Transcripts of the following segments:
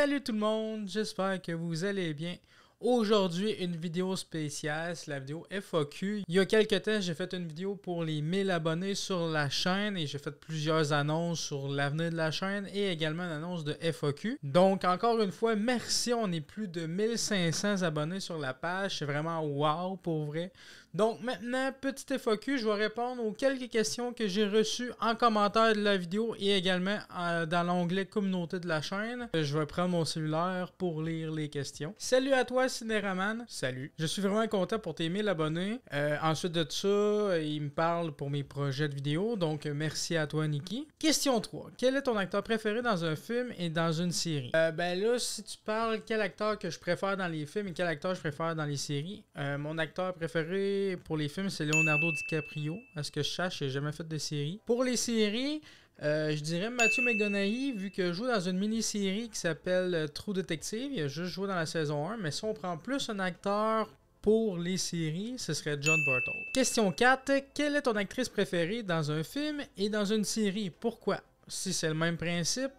Salut tout le monde, j'espère que vous allez bien. Aujourd'hui, une vidéo spéciale, c'est la vidéo FAQ. Il y a quelques temps, j'ai fait une vidéo pour les 1000 abonnés sur la chaîne et j'ai fait plusieurs annonces sur l'avenir de la chaîne et également une annonce de FAQ. Donc, encore une fois, merci, on est plus de 1500 abonnés sur la page. C'est vraiment wow pour vrai. Donc, maintenant, petite FAQ, je vais répondre aux quelques questions que j'ai reçues en commentaire de la vidéo et également dans l'onglet communauté de la chaîne. Je vais prendre mon cellulaire pour lire les questions. Salut à toi, Cinéraman. Salut. Je suis vraiment content pour tes 1000 abonnés. Ensuite de ça, il me parle pour mes projets de vidéo. Donc, merci à toi, Nikki. Question 3. Quel est ton acteur préféré dans un film et dans une série? Ben là, si tu parles quel acteur que je préfère dans les films et quel acteur je préfère dans les séries, mon acteur préféré pour les films, c'est Leonardo DiCaprio. À ce que je sache, j'ai jamais fait de série. Pour les séries, je dirais Matthew McConaughey, vu que je joue dans une mini-série qui s'appelle True Detective. Il a juste joué dans la saison 1. Mais si on prend plus un acteur pour les séries, ce serait John Bartol. Question 4. Quelle est ton actrice préférée dans un film et dans une série? Pourquoi? Si c'est le même principe,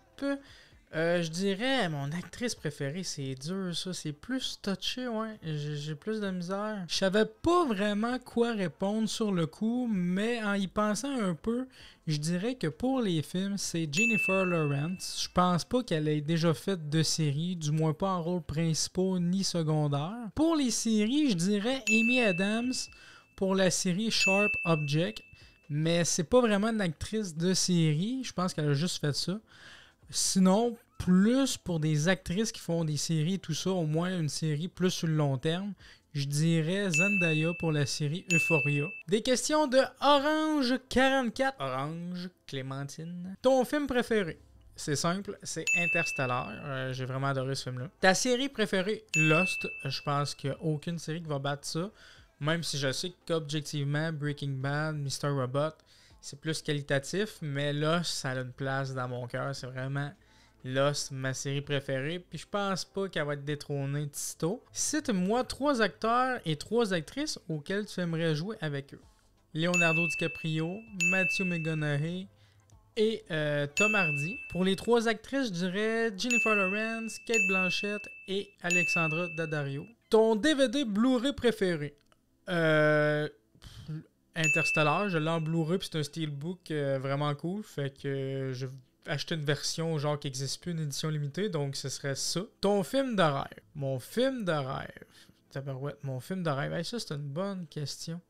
je dirais mon actrice préférée, c'est dur ça, c'est plus touché, ouais, j'ai plus de misère. Je savais pas vraiment quoi répondre sur le coup, mais en y pensant un peu, je dirais que pour les films, c'est Jennifer Lawrence. Je pense pas qu'elle ait déjà fait de série, du moins pas en rôle principal ni secondaire. Pour les séries, je dirais Amy Adams pour la série Sharp Object, mais c'est pas vraiment une actrice de série, je pense qu'elle a juste fait ça. Sinon, plus pour des actrices qui font des séries et tout ça, au moins une série plus sur le long terme, je dirais Zendaya pour la série Euphoria. Des questions de Orange44. Orange Clémentine. Ton film préféré? C'est simple, c'est Interstellar. J'ai vraiment adoré ce film-là. Ta série préférée? Lost. Je pense qu'il n'y a aucune série qui va battre ça. Même si je sais qu'objectivement, Breaking Bad, Mr. Robot, c'est plus qualitatif, mais Lost, ça a une place dans mon cœur. C'est vraiment Lost, ma série préférée. Puis je pense pas qu'elle va être détrônée de sitôt. Cite-moi 3 acteurs et 3 actrices auxquels tu aimerais jouer avec eux. Leonardo DiCaprio, Matthew McConaughey et Tom Hardy. Pour les 3 actrices, je dirais Jennifer Lawrence, Cate Blanchett et Alexandra Daddario. Ton DVD Blu-ray préféré? Interstellar, je l'ai en Blu-ray puis c'est un steelbook vraiment cool, fait que je vais acheter une version genre qui n'existe plus, une édition limitée, donc ce serait ça. Ton film de rêve. Mon film de rêve. Tabarouette, mon film de rêve. Hey, ça c'est une bonne question.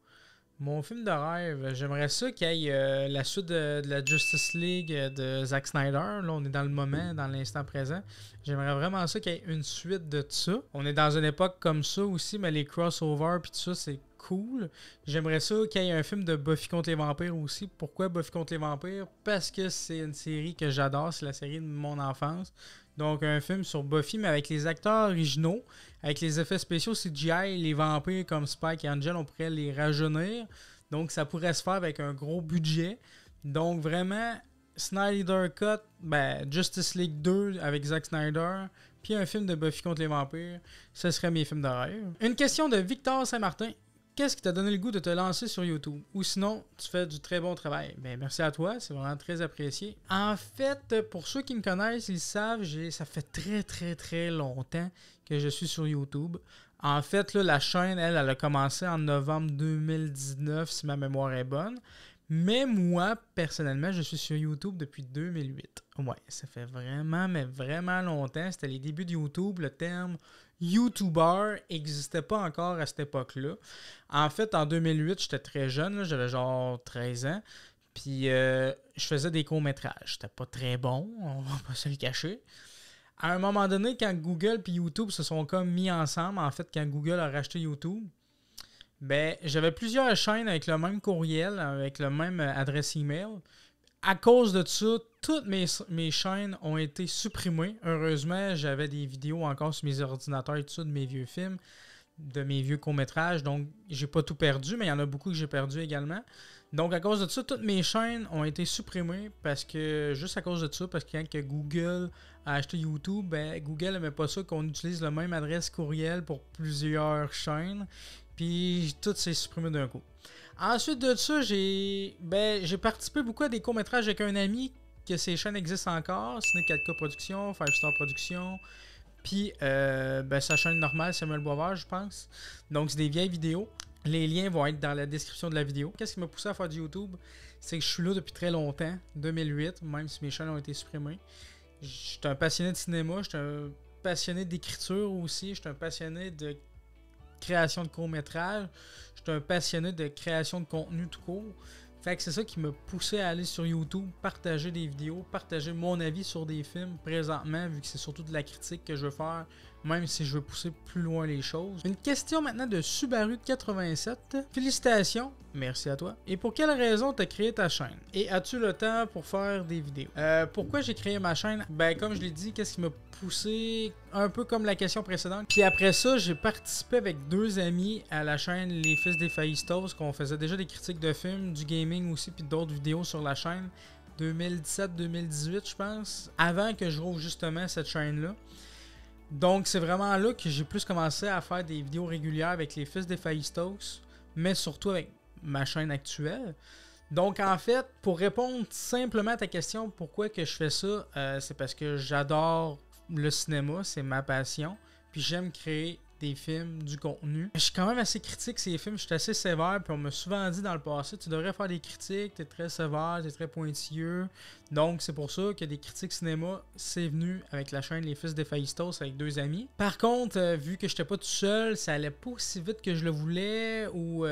Mon film de rêve, j'aimerais ça qu'il y ait la suite de la Justice League de Zack Snyder. Là, on est dans le moment, dans l'instant présent. J'aimerais vraiment ça qu'il y ait une suite de ça. On est dans une époque comme ça aussi, mais les crossovers puis tout ça, c'est cool. J'aimerais ça qu'il y ait un film de Buffy contre les vampires aussi. Pourquoi Buffy contre les vampires? Parce que c'est une série que j'adore, c'est la série de mon enfance. Donc un film sur Buffy, mais avec les acteurs originaux, avec les effets spéciaux CGI, les vampires comme Spike et Angel, on pourrait les rajeunir. Donc ça pourrait se faire avec un gros budget. Donc vraiment, Snyder Cut, Justice League 2 avec Zack Snyder, puis un film de Buffy contre les vampires, ce serait mes films de rêve. Une question de Victor Saint-Martin. Qu'est-ce qui t'a donné le goût de te lancer sur YouTube? Ou sinon, tu fais du très bon travail. Ben, merci à toi, c'est vraiment très apprécié. En fait, pour ceux qui me connaissent, ils savent, ça fait très longtemps que je suis sur YouTube. En fait, là, la chaîne, elle a commencé en novembre 2019, si ma mémoire est bonne. Mais moi, personnellement, je suis sur YouTube depuis 2008. Ouais, ça fait vraiment longtemps. C'était les débuts de YouTube. Le terme YouTuber n'existait pas encore à cette époque-là. En fait, en 2008, j'étais très jeune. J'avais genre 13 ans. Puis, je faisais des courts-métrages. C'était pas très bon, on va pas se le cacher. À un moment donné, quand Google et YouTube se sont comme mis ensemble, en fait, quand Google a racheté YouTube, j'avais plusieurs chaînes avec le même courriel, avec le même adresse email. À cause de ça, toutes mes chaînes ont été supprimées. Heureusement, j'avais des vidéos encore sur mes ordinateurs et tout ça de mes vieux films, de mes vieux courts-métrages. Donc, j'ai pas tout perdu, mais il y en a beaucoup que j'ai perdu également. Donc, à cause de ça, toutes mes chaînes ont été supprimées juste à cause de ça, parce que quand Google a acheté YouTube, Google n'aimait pas ça qu'on utilise la même adresse courriel pour plusieurs chaînes. Puis tout s'est supprimé d'un coup. Ensuite de ça, j'ai participé beaucoup à des courts-métrages avec un ami que ces chaînes existent encore. Ciné 4K Production, 5 Star Production, puis sa chaîne normale, Samuel Boisvert, je pense. Donc, c'est des vieilles vidéos. Les liens vont être dans la description de la vidéo. Qu'est-ce qui m'a poussé à faire du YouTube? C'est que je suis là depuis très longtemps, 2008, même si mes chaînes ont été supprimées. Je suis un passionné de cinéma, je suis un passionné d'écriture aussi, je suis un passionné de création de court-métrage, je suis un passionné de création de contenu tout court. Fait que c'est ça qui m'a poussé à aller sur YouTube, partager des vidéos, partager mon avis sur des films présentement, vu que c'est surtout de la critique que je veux faire, même si je veux pousser plus loin les choses. Une question maintenant de Subaru87. Félicitations, merci à toi. Et pour quelle raison tu as créé ta chaîne? Et as-tu le temps pour faire des vidéos? Pourquoi j'ai créé ma chaîne? Ben comme je l'ai dit, qu'est-ce qui m'a poussé? Un peu comme la question précédente. Puis après ça, j'ai participé avec 2 amis à la chaîne Les Fils des Faïstos, qu'on faisait déjà des critiques de films, du gaming aussi, puis d'autres vidéos sur la chaîne. 2017-2018, je pense. Avant que je rouvre justement cette chaîne-là. Donc, c'est vraiment là que j'ai plus commencé à faire des vidéos régulières avec les Fils des Faïstos, mais surtout avec ma chaîne actuelle. Donc, en fait, pour répondre simplement à ta question, pourquoi que je fais ça, c'est parce que j'adore le cinéma, c'est ma passion, puis j'aime créer des films, du contenu. Je suis quand même assez critique ces films, je suis assez sévère, puis on m'a souvent dit dans le passé, tu devrais faire des critiques, t'es très sévère, t'es très pointilleux. Donc c'est pour ça que des critiques cinéma, c'est venu avec la chaîne Les Fils des Faïstos avec 2 amis. Par contre, vu que j'étais pas tout seul, ça allait pas aussi vite que je le voulais, ou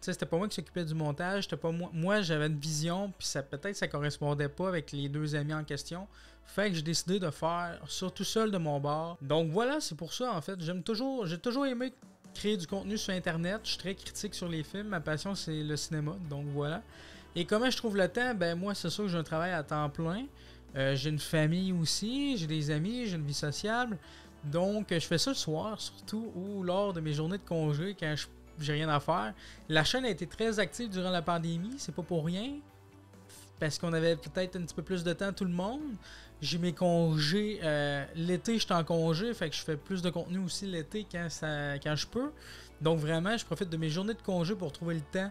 c'était pas moi qui s'occupais du montage, c'était pas moi. Moi, j'avais une vision, puis peut-être ça correspondait pas avec les 2 amis en question. Fait que j'ai décidé de faire ça tout seul de mon bord. Donc voilà, c'est pour ça en fait. J'ai toujours aimé créer du contenu sur Internet. Je suis très critique sur les films. Ma passion, c'est le cinéma. Donc voilà. Et comment je trouve le temps? Ben moi, c'est sûr que j'ai un travail à temps plein. J'ai une famille aussi. J'ai des amis. J'ai une vie sociable. Donc je fais ça le soir, surtout, ou lors de mes journées de congé quand j'ai rien à faire. La chaîne a été très active durant la pandémie. C'est pas pour rien. Parce qu'on avait peut-être un petit peu plus de temps tout le monde. J'ai mes congés. L'été, j'étais en congé, fait que je fais plus de contenu aussi l'été quand je peux. Donc vraiment, je profite de mes journées de congé pour trouver le temps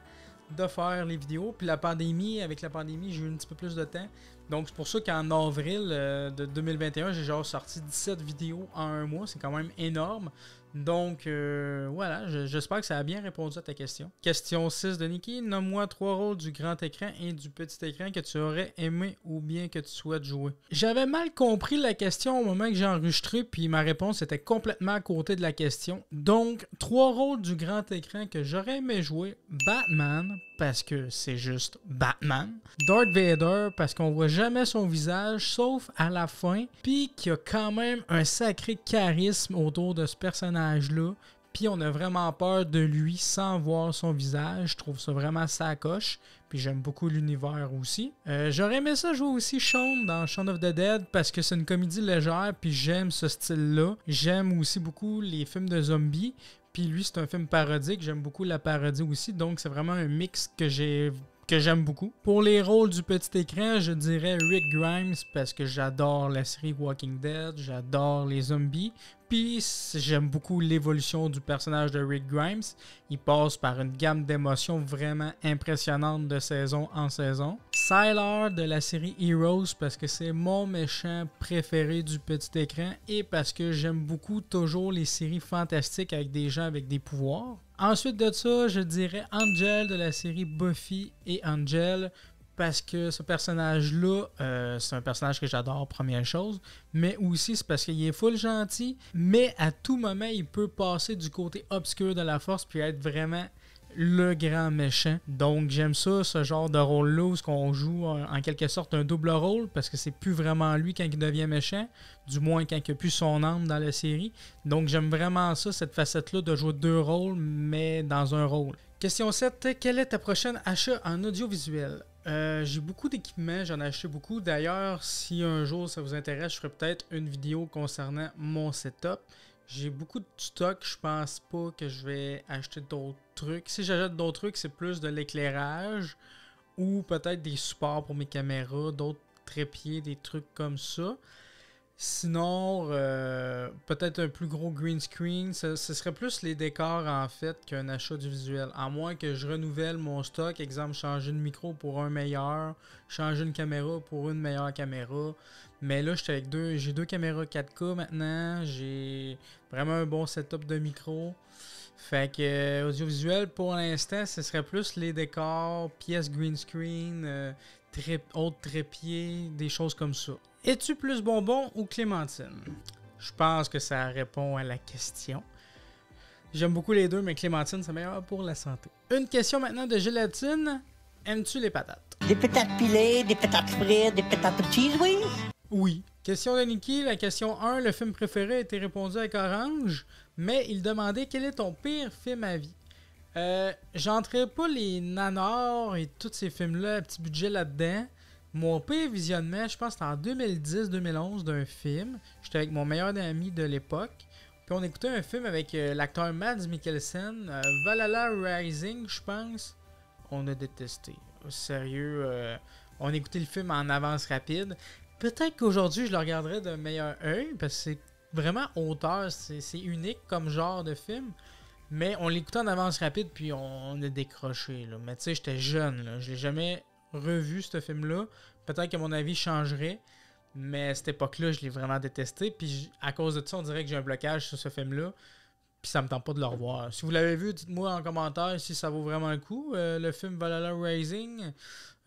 de faire les vidéos. Puis avec la pandémie, j'ai eu un petit peu plus de temps. Donc c'est pour ça qu'en avril de 2021, j'ai genre sorti 17 vidéos en un mois. C'est quand même énorme. Donc voilà, j'espère que ça a bien répondu à ta question. Question 6 de Nikki. Nomme-moi 3 rôles du grand écran et du petit écran que tu aurais aimé ou bien que tu souhaites jouer. J'avais mal compris la question au moment que j'ai enregistré, puis ma réponse était complètement à côté de la question. Donc, 3 rôles du grand écran que j'aurais aimé jouer. Batman, parce que c'est juste Batman. Darth Vader, parce qu'on voit jamais son visage, sauf à la fin. Puis qu'il y a quand même un sacré charisme autour de ce personnage-là. Puis on a vraiment peur de lui sans voir son visage. Je trouve ça vraiment sacoche. Puis j'aime beaucoup l'univers aussi. J'aurais aimé ça jouer aussi Shaun dans Shaun of the Dead parce que c'est une comédie légère. Puis j'aime ce style-là. J'aime aussi beaucoup les films de zombies. Puis lui, c'est un film parodique. J'aime beaucoup la parodie aussi. Donc c'est vraiment un mix que j'aime beaucoup. Pour les rôles du petit écran, je dirais Rick Grimes parce que j'adore la série Walking Dead, j'adore les zombies. Puis j'aime beaucoup l'évolution du personnage de Rick Grimes. Il passe par une gamme d'émotions vraiment impressionnante de saison en saison. Sylar de la série Heroes parce que c'est mon méchant préféré du petit écran et parce que j'aime beaucoup toujours les séries fantastiques avec des gens avec des pouvoirs. Ensuite de ça, je dirais Angel de la série Buffy et Angel parce que ce personnage-là, c'est un personnage que j'adore, première chose, mais aussi c'est parce qu'il est full gentil, mais à tout moment, il peut passer du côté obscur de la force puis être vraiment le grand méchant. Donc j'aime ça, ce genre de rôle-là où on joue en quelque sorte un double rôle parce que c'est plus vraiment lui quand il devient méchant, du moins quand il n'a plus son âme dans la série. Donc j'aime vraiment ça, cette facette-là de jouer 2 rôles mais dans un rôle. Question 7. Quel est ta prochaine achat en audiovisuel? J'ai beaucoup d'équipements, j'en ai acheté beaucoup. D'ailleurs, si un jour ça vous intéresse, je ferai peut-être une vidéo concernant mon setup. J'ai beaucoup de stock, je pense pas que je vais acheter d'autres trucs. Si j'achète d'autres trucs, c'est plus de l'éclairage ou peut-être des supports pour mes caméras, d'autres trépieds, des trucs comme ça. Sinon, peut-être un plus gros green screen. Ce serait plus les décors en fait qu'un achat du visuel. À moins que je renouvelle mon stock, exemple changer une micro pour un meilleur, changer une caméra pour une meilleure caméra. Mais là, j'ai deux caméras 4K maintenant. J'ai vraiment un bon setup de micro. Fait que audiovisuel pour l'instant, ce serait plus les décors, pièces green screen, autres trépieds, des choses comme ça. Es-tu plus bonbon ou clémentine? Je pense que ça répond à la question. J'aime beaucoup les deux, mais clémentine, c'est meilleur pour la santé. Une question maintenant de gélatine. Aimes-tu les patates? Des patates pilées, des patates frites, des patates cheese whiz? Oui. Question de Nikki, la question 1, le film préféré a été répondu avec orange, mais il demandait quel est ton pire film à vie. J'entrerai pas les nanars et tous ces films-là à petit budget là-dedans. Mon pire visionnement, je pense que c'était en 2010-2011 d'un film. J'étais avec mon meilleur ami de l'époque. Puis on écoutait un film avec l'acteur Mads Mikkelsen, Valhalla Rising, je pense. On a détesté. Sérieux, on a écouté le film en avance rapide. Peut-être qu'aujourd'hui, je le regarderai d'un meilleur œil, parce que c'est vraiment auteur, c'est unique comme genre de film. Mais on l'écoutait en avance rapide, puis on a décroché. Là. Mais tu sais, j'étais jeune, là. Je l'ai jamais revu, ce film-là. Peut-être que mon avis changerait, mais à cette époque-là, je l'ai vraiment détesté. Puis à cause de ça, on dirait que j'ai un blocage sur ce film-là. Puis ça me tente pas de le revoir. Si vous l'avez vu, dites-moi en commentaire si ça vaut vraiment le coup. Le film Valhalla Rising.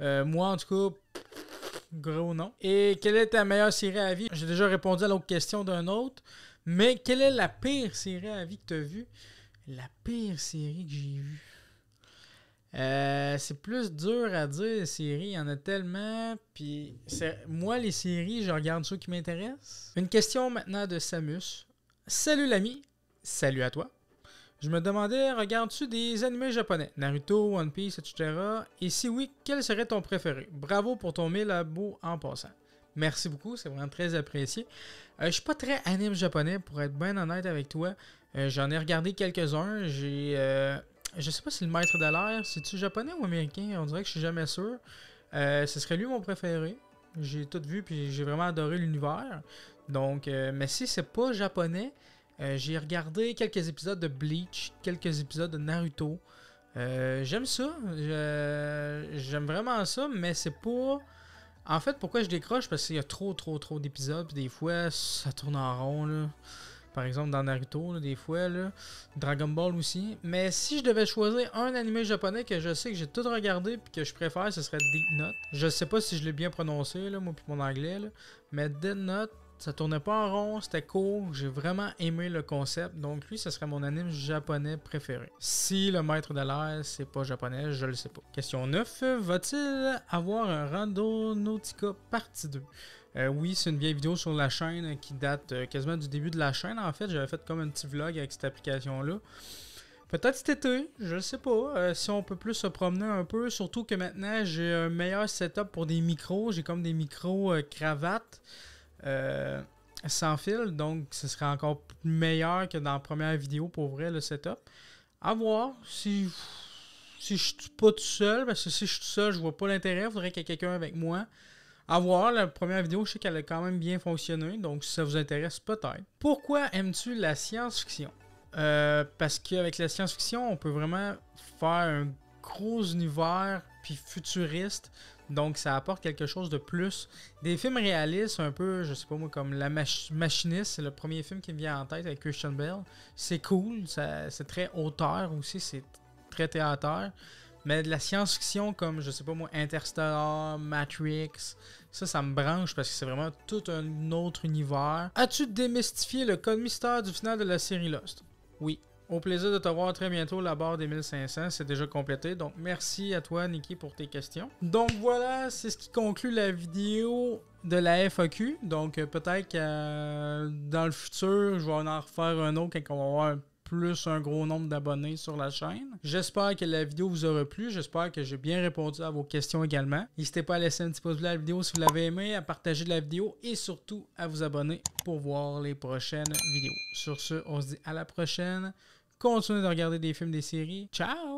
Moi, en tout cas, gros non. Et quelle est ta meilleure série à vie? J'ai déjà répondu à l'autre question d'un autre. Mais quelle est la pire série à vie que tu as vue? La pire série que j'ai vue. C'est plus dur à dire, les séries. Il y en a tellement. Puis, moi, les séries, je regarde ceux qui m'intéressent. Une question maintenant de Samus. Salut l'ami. Salut à toi. Je me demandais, regardes-tu des animés japonais? Naruto, One Piece, etc. Et si oui, quel serait ton préféré? Bravo pour ton 1000 abos en passant. Merci beaucoup, c'est vraiment très apprécié. Je suis pas très anime japonais, pour être bien honnête avec toi. J'en ai regardé quelques-uns. Je sais pas si le maître de l'air, c'est-tu japonais ou américain? On dirait que je suis jamais sûr. Ce serait lui mon préféré. J'ai tout vu puis j'ai vraiment adoré l'univers. Donc, mais si c'est pas japonais, j'ai regardé quelques épisodes de Bleach, quelques épisodes de Naruto. J'aime ça. J'aime vraiment ça, mais c'est pas... En fait, pourquoi je décroche? Parce qu'il y a trop d'épisodes. Puis des fois, ça tourne en rond, là. Par exemple, dans Naruto, là, des fois, là. Dragon Ball aussi. Mais si je devais choisir un animé japonais que je sais que j'ai tout regardé et que je préfère, ce serait Death Note. Je sais pas si je l'ai bien prononcé, là, moi puis mon anglais, là. Mais Death Note, ça tournait pas en rond, c'était court. J'ai vraiment aimé le concept. Donc lui, ce serait mon anime japonais préféré. Si le maître de l'air, c'est pas japonais, je le sais pas. Question 9. Va-t-il avoir un Randonautica partie 2? Oui, c'est une vieille vidéo sur la chaîne qui date quasiment du début de la chaîne. En fait, j'avais fait comme un petit vlog avec cette application-là. Peut-être cet été, je sais pas. Si on peut plus se promener un peu. Surtout que maintenant, j'ai un meilleur setup pour des micros. J'ai comme des micros cravates sans fil. Donc, ce serait encore meilleur que dans la première vidéo pour vrai, le setup. À voir. Si je suis pas tout seul, parce que si je suis tout seul, je vois pas l'intérêt. Il faudrait qu'il y ait quelqu'un avec moi. À voir, la première vidéo, je sais qu'elle a quand même bien fonctionné, donc si ça vous intéresse, peut-être. Pourquoi aimes-tu la science-fiction? Parce qu'avec la science-fiction, on peut vraiment faire un gros univers, puis futuriste, donc ça apporte quelque chose de plus. Des films réalistes, un peu, je sais pas moi, comme La Machiniste, c'est le premier film qui me vient en tête avec Christian Bale. C'est cool, c'est très auteur aussi, c'est très théâtre. Mais de la science-fiction comme, je sais pas moi, Interstellar, Matrix, ça me branche parce que c'est vraiment tout un autre univers. As-tu démystifié le code mystère du final de la série Lost? Oui. Au plaisir de te voir très bientôt, la barre des 1500, c'est déjà complété. Donc merci à toi, Nikki, pour tes questions. Donc voilà, c'est ce qui conclut la vidéo de la FAQ. Donc peut-être que dans le futur, je vais en refaire un autre quand on va avoir plus un gros nombre d'abonnés sur la chaîne. J'espère que la vidéo vous aura plu. J'espère que j'ai bien répondu à vos questions également. N'hésitez pas à laisser un petit pouce bleu à la vidéo si vous l'avez aimé, à partager la vidéo et surtout à vous abonner pour voir les prochaines vidéos. Sur ce, on se dit à la prochaine. Continuez de regarder des films, des séries. Ciao!